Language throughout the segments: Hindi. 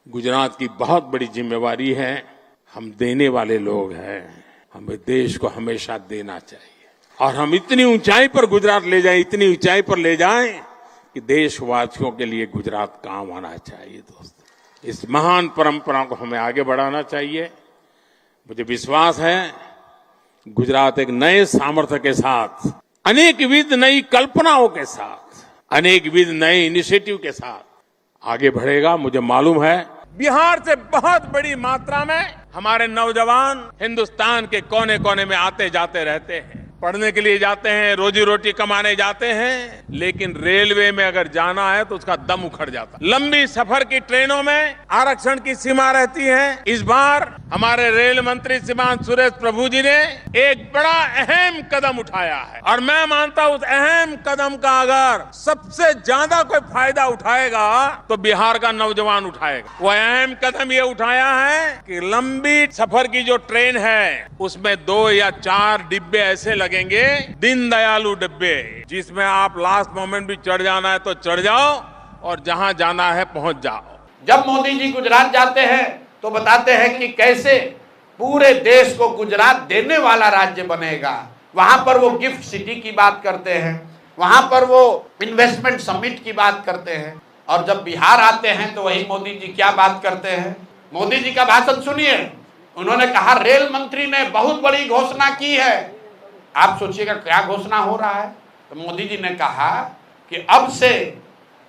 गुजरात की बहुत बड़ी जिम्मेवारी है। हम देने वाले लोग हैं, हमें देश को हमेशा देना चाहिए और हम इतनी ऊंचाई पर गुजरात ले जाएं, इतनी ऊंचाई पर ले जाएं कि देशवासियों के लिए गुजरात काम आना चाहिए। दोस्तों, इस महान परंपरा को हमें आगे बढ़ाना चाहिए। मुझे विश्वास है गुजरात एक नए सामर्थ्य के साथ, अनेकविध नई कल्पनाओं के साथ, अनेकविध नए इनिशिएटिव के साथ आगे बढ़ेगा। मुझे मालूम है बिहार से बहुत बड़ी मात्रा में हमारे नौजवान हिंदुस्तान के कोने कोने में आते जाते रहते हैं, पढ़ने के लिए जाते हैं, रोजी रोटी कमाने जाते हैं, लेकिन रेलवे में अगर जाना है तो उसका दम उखड़ जाता है। लंबी सफर की ट्रेनों में आरक्षण की सीमा रहती है। इस बार हमारे रेल मंत्री श्रीमान सुरेश प्रभु जी ने एक बड़ा अहम कदम उठाया है और मैं मानता हूं उस अहम कदम का अगर सबसे ज्यादा कोई फायदा उठाएगा तो बिहार का नौजवान उठाएगा। वो अहम कदम ये उठाया है कि लंबी सफर की जो ट्रेन है उसमें 2 या 4 डिब्बे ऐसे लगेंगे, दीन दयालु डिब्बे, जिसमें आप लास्ट मोमेंट भी चढ़ जाना है तो चढ़ जाओ और जहां जाना है पहुंच जाओ। जब मोदी जी गुजरात जाते हैं तो बताते हैं कि कैसे पूरे देश को गुजरात देने वाला राज्य बनेगा। वहां पर वो गिफ्ट सिटी की बात करते हैं, वहां पर वो इन्वेस्टमेंट समिट की बात करते हैं, और जब बिहार आते हैं तो वही मोदी जी क्या बात करते हैं। मोदी जी का भाषण सुनिए। उन्होंने कहा रेल मंत्री ने बहुत बड़ी घोषणा की है। आप सोचिएगा क्या घोषणा हो रहा है। तो मोदी जी ने कहा कि अब से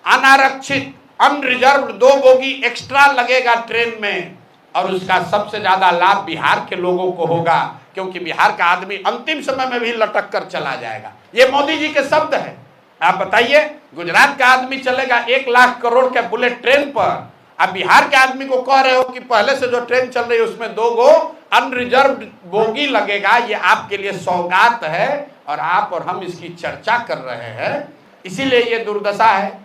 अनारक्षित अनरिजर्व 2 बोगी एक्स्ट्रा लगेगा ट्रेन में और उसका सबसे ज्यादा लाभ बिहार के लोगों को होगा, क्योंकि बिहार का आदमी अंतिम समय में भी लटक कर चला जाएगा। ये मोदी जी के शब्द हैं। आप बताइए, गुजरात का आदमी चलेगा 1 लाख करोड़ के बुलेट ट्रेन पर, आप बिहार के आदमी को कह रहे हो कि पहले से जो ट्रेन चल रही है उसमें 2 गो अनरिजर्व बोगी लगेगा। ये आपके लिए सौगात है और आप और हम इसकी चर्चा कर रहे हैं। इसीलिए ये दुर्दशा है।